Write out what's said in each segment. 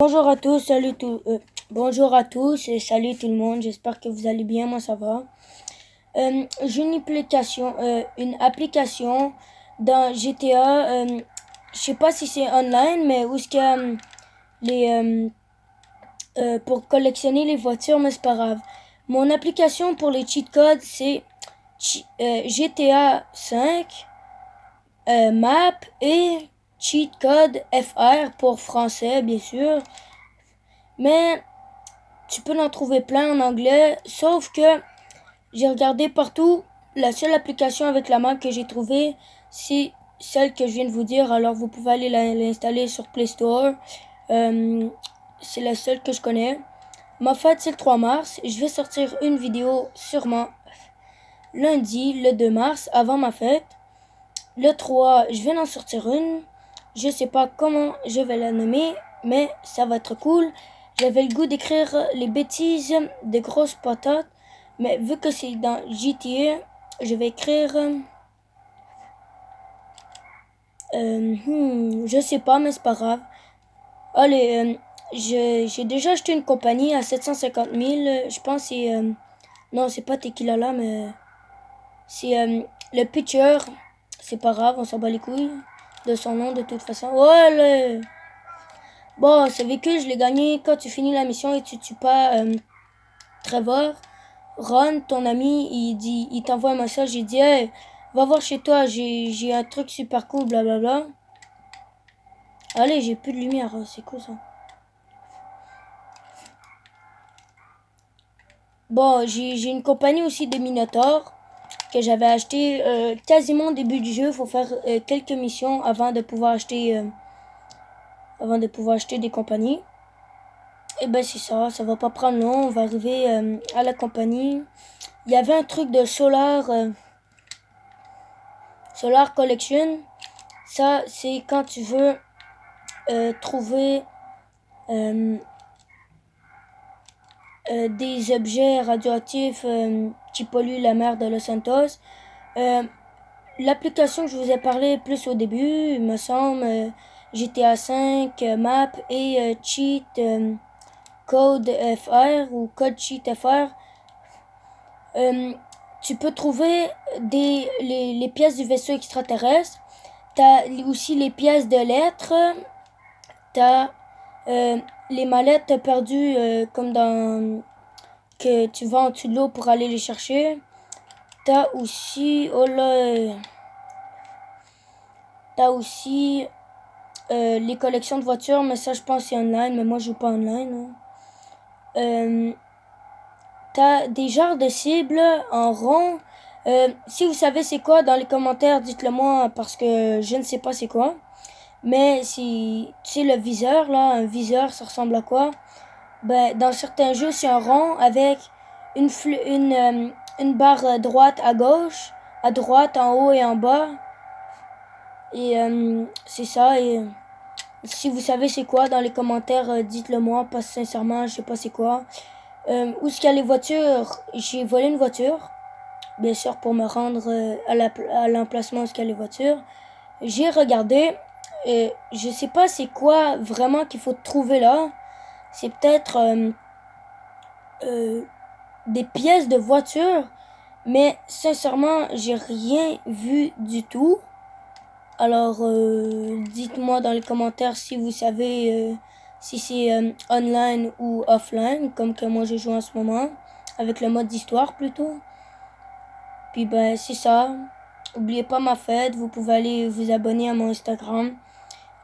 Bonjour à tous et salut tout le monde. J'espère que vous allez bien. Moi, ça va. J'ai une application dans GTA. Je sais pas si c'est online, mais où est-ce qu'il y a les pour collectionner les voitures, mais c'est pas grave. Mon application pour les cheat codes, c'est GTA 5 Map et cheat code FR pour français, bien sûr. Mais tu peux en trouver plein en anglais, sauf que j'ai regardé partout. La seule application avec la map que j'ai trouvée, c'est celle que je viens de vous dire. Alors vous pouvez aller l'installer sur Play Store. C'est la seule que je connais. Ma fête, c'est le 3 mars. Je vais sortir une vidéo sûrement lundi, le 2 mars, avant ma fête. Le 3, je vais en sortir une. Je sais pas comment je vais la nommer, mais ça va être cool. J'avais le goût d'écrire les bêtises des grosses patates, mais vu que c'est dans GTA, je vais écrire... je sais pas, mais c'est pas grave. Allez, j'ai déjà acheté une compagnie à 750 000. Je pense que c'est... non, c'est pas Tequila là, mais... C'est le pitcher. C'est pas grave, on s'en bat les couilles de son nom de toute façon. Ouais, bon, ce véhicule, je l'ai gagné quand tu finis la mission et tu tues pas Trevor. Ron, ton ami, il t'envoie un message, il dit hey, va voir chez toi, j'ai un truc super cool, blablabla. Allez, j'ai plus de lumière, c'est cool ça. Bon, j'ai une compagnie aussi de Minotaur que j'avais acheté quasiment au début du jeu. Faut faire quelques missions avant de pouvoir acheter des compagnies. Et ben c'est ça, ça va pas prendre long. On va arriver à la compagnie. Il y avait un truc de Solar Collection. Ça, c'est quand tu veux trouver des objets radioactifs qui polluent la mer de Los Santos. L'application que je vous ai parlé plus au début, il me semble, GTA 5, Map et Cheat Code FR ou Code Cheat FR. Tu peux trouver les pièces du vaisseau extraterrestre. T'as aussi les pièces de lettres. T'as les mallettes perdues comme dans que tu vas en dessous de l'eau pour aller les chercher. T'as aussi les collections de voitures, mais ça je pense c'est online, mais moi je joue pas online. T'as des genres de cibles en rond. Si vous savez c'est quoi dans les commentaires, dites-le moi parce que je ne sais pas c'est quoi. Mais si tu sais le viseur là, un viseur ça ressemble à quoi? Ben dans certains jeux c'est un rond avec une barre droite à gauche, à droite, en haut et en bas. Et c'est ça. Et si vous savez c'est quoi dans les commentaires, dites-le moi parce que sincèrement je sais pas c'est quoi. Où est-ce qu'il y a les voitures? J'ai volé une voiture, bien sûr pour me rendre à l'emplacement où il y a les voitures. J'ai regardé, je sais pas c'est quoi vraiment qu'il faut trouver là. C'est peut-être des pièces de voiture, mais sincèrement j'ai rien vu du tout. Alors dites-moi dans les commentaires si vous savez si c'est online ou offline, comme que moi je joue en ce moment, avec le mode d'histoire plutôt. Puis ben c'est ça. Oubliez pas ma fête, vous pouvez aller vous abonner à mon Instagram.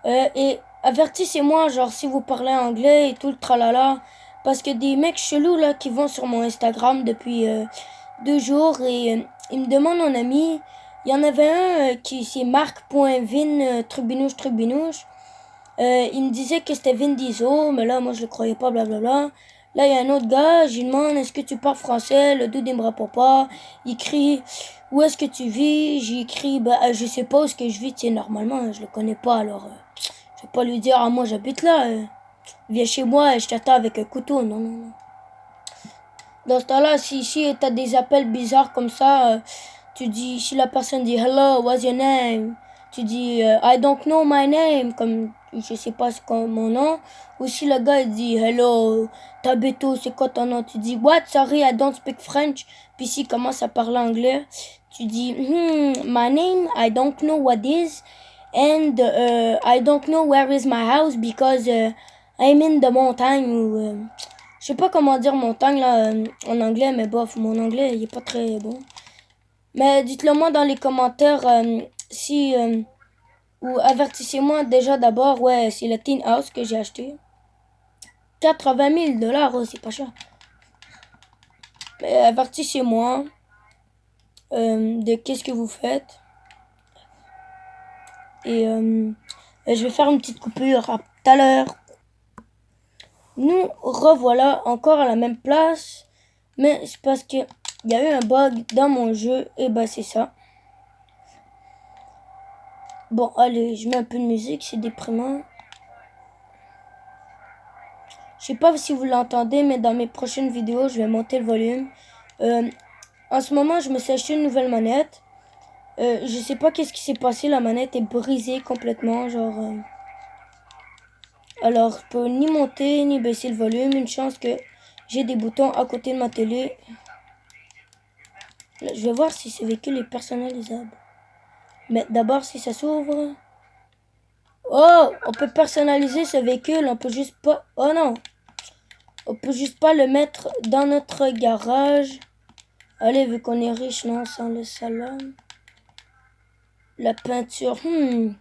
Et avertissez-moi, genre si vous parlez anglais et tout le tralala, parce que des mecs chelous là qui vont sur mon Instagram depuis 2 jours et ils me demandent mon ami. Il y en avait un qui c'est Marc.Vin Trubinouche Trubinouche. Il me disait que c'était Vin Diesel, mais là, moi, je le croyais pas, blablabla. Là, il y a un autre gars, je lui demande, est-ce que tu parles français? Le dude, il me répond pas. Il crie, où est-ce que tu vis? J'ai écrit, bah, je sais pas où est-ce que je vis, tu sais, normalement, je le connais pas, alors, je vais pas lui dire, ah, moi, j'habite là, viens chez moi et je t'attends avec un couteau, non, non, non. Dans ce temps-là, si t'as des appels bizarres comme ça, tu dis, si la personne dit, hello, what's your name? Tu dis, I don't know my name, comme je sais pas c'est quoi mon nom. Ou si le gars il dit hello, Tabito, c'est quoi ton nom? Tu dis what? Sorry, I don't speak French. Puis s'il commence à parler anglais, tu dis my name, I don't know what is. And I don't know where is my house because I'm in the montagne. Ou, je sais pas comment dire montagne là en anglais, mais bof, mon anglais il est pas très bon. Mais dites-le moi dans les commentaires si ou avertissez-moi déjà d'abord, ouais, c'est le Teen House que j'ai acheté. 80 000 $, oh, c'est pas cher. Mais avertissez-moi de qu'est-ce que vous faites. Et je vais faire une petite coupure à tout à l'heure. Nous revoilà encore à la même place. Mais c'est parce que il y a eu un bug dans mon jeu. Et bah c'est ça. Bon, allez, je mets un peu de musique, c'est déprimant. Je sais pas si vous l'entendez, mais dans mes prochaines vidéos, je vais monter le volume. En ce moment, je me suis acheté une nouvelle manette. Je sais pas qu'est-ce qui s'est passé, la manette est brisée complètement, genre... Alors, je peux ni monter, ni baisser le volume. Une chance que j'ai des boutons à côté de ma télé. Là, je vais voir si ce véhicule est personnalisable. Mais d'abord, si ça s'ouvre... Oh, on peut personnaliser ce véhicule, on peut juste pas... Oh non! On peut juste pas le mettre dans notre garage. Allez, vu qu'on est riche, non, sans le salon. La peinture, Je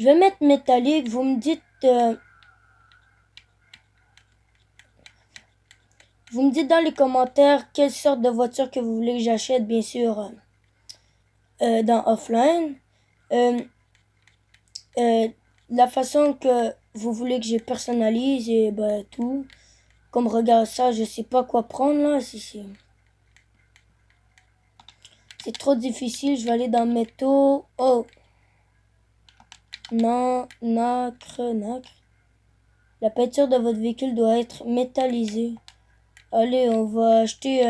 vais mettre métallique, vous me dites... Vous me dites dans les commentaires quelle sorte de voiture que vous voulez que j'achète, bien sûr, dans offline. La façon que vous voulez que je personnalise et bah, tout. Comme regarde ça, je sais pas quoi prendre là. C'est trop difficile, je vais aller dans métaux. Oh! Non, nacre. La peinture de votre véhicule doit être métallisée. Allez, on va acheter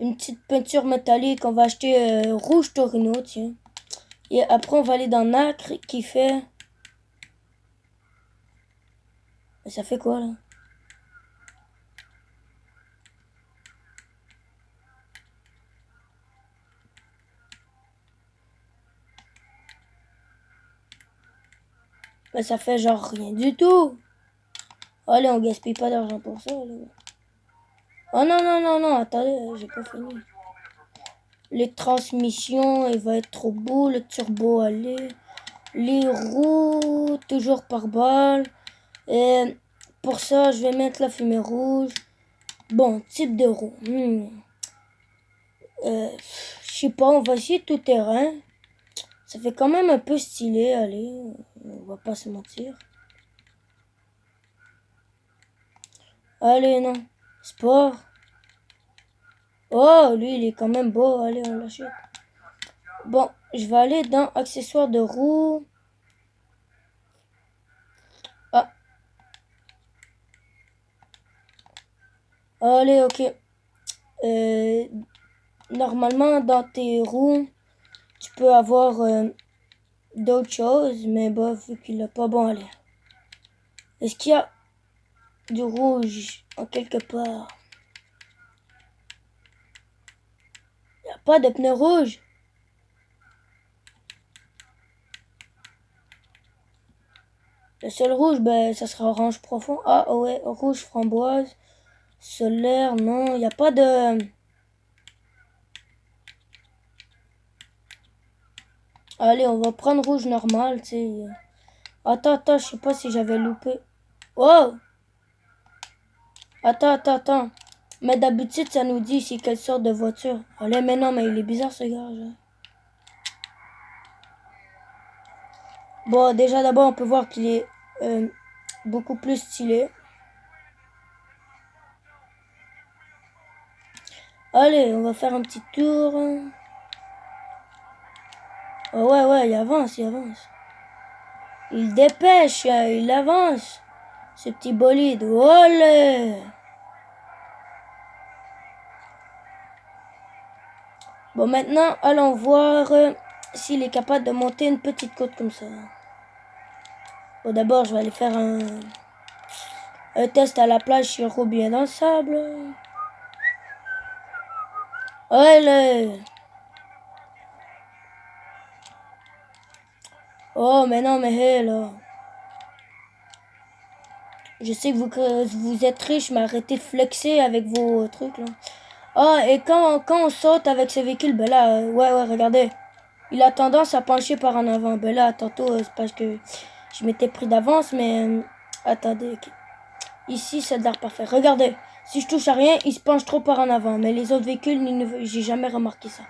une petite peinture métallique. On va acheter rouge Torino, tiens. Et après, on va aller dans nacre qui fait... Mais ça fait quoi, là? Mais ça fait genre rien du tout. Allez, on gaspille pas d'argent pour ça, là. Oh non, attendez, j'ai pas fini. Les transmissions, il va être trop beau. Le turbo, allez. Les roues, toujours par balle. Et pour ça, je vais mettre la fumée rouge. Bon, type de roue. Je sais pas, on va essayer tout terrain. Ça fait quand même un peu stylé, allez. On va pas se mentir. Allez, non. Sport. Oh, lui, il est quand même beau. Allez, on l'achète. Bon, je vais aller dans accessoires de roue. Ah. Allez, ok. Normalement, dans tes roues, tu peux avoir d'autres choses. Mais bon, vu qu'il a pas bon, allez. Est-ce qu'il y a du rouge en quelque part? Il n'y a pas de pneus rouges. Le seul rouge, ben, ça sera orange profond. Ah ouais, rouge framboise. Solaire, non, il n'y a pas de... Allez, on va prendre rouge normal, tu sais. Attends, je sais pas si j'avais loupé. Oh! Attends. Mais d'habitude, ça nous dit c'est quelle sorte de voiture. Allez, mais non, mais il est bizarre ce garage. Hein. Bon, déjà d'abord, on peut voir qu'il est beaucoup plus stylé. Allez, on va faire un petit tour. Oh, ouais, il avance. Il dépêche, il avance. Ce petit bolide. Olé! Bon, maintenant, allons voir s'il est capable de monter une petite côte comme ça. Bon, d'abord, je vais aller faire un test à la plage sur roule bien dans le sable. Allez! Oh, mais non, mais hé, là. Je sais que vous êtes riche, mais arrêtez de flexer avec vos trucs, là. Ah, et quand on saute avec ce véhicule, ben là, ouais, regardez. Il a tendance à pencher par en avant. Ben là, tantôt, c'est parce que je m'étais pris d'avance, mais attendez. Okay. Ici, ça a l'air parfait. Regardez, si je touche à rien, il se penche trop par en avant. Mais les autres véhicules, j'ai jamais remarqué ça.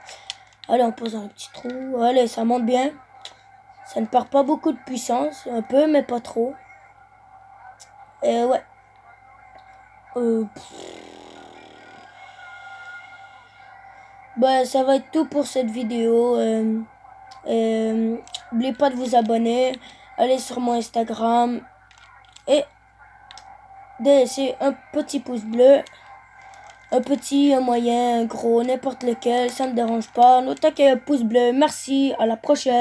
Allez, on pose un petit trou. Allez, ça monte bien. Ça ne perd pas beaucoup de puissance. Un peu, mais pas trop. Et ouais. Bah, ça va être tout pour cette vidéo. N'oubliez pas de vous abonner. Allez sur mon Instagram. Et de laisser un petit pouce bleu. Un petit, un moyen, un gros, n'importe lequel. Ça ne me dérange pas. Notez qu'un pouce bleu. Merci. À la prochaine.